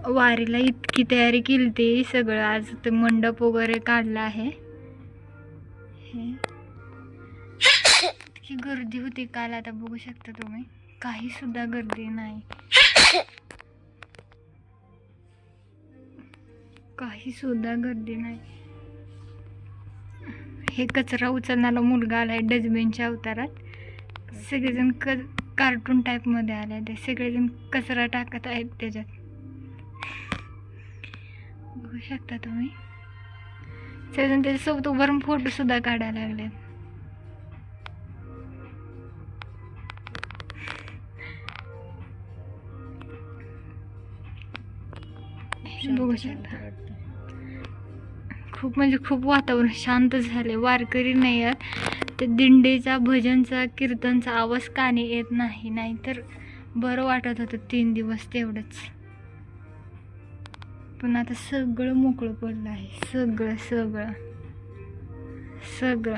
वारीला इतकी तयारी केली ती सगळं. आज ते मंडप वगैरे काढला आहे. इतकी गर्दी होती काल, आता बघू शकता तुम्ही काही सुद्धा गर्दी नाही, काही सुद्धा गर्दी नाही. हे कचरा उचलणारा मुलगा आलाय डस्टबिनच्या अवतारात. सगळेजण कार्टून टाईप मध्ये आले, ते सगळेजण कचरा टाकत आहेत त्याच्यात. बघू शकता तुम्ही सगळेजण त्याच्यासोबत उभारून फोटो सुद्धा काढायला लागले. बघू शकता खूप म्हणजे खूप वातावरण शांत झाले. वारकरी नाही आहेत, ते दिंडीचा भजनचा कीर्तनचा आवाज कानी येत नाही, नाहीतर बरं वाटत होतं 3 दिवस तेवढंच. पण आता सगळं मोकळं पडलं आहे, सगळं सगळं सगळं.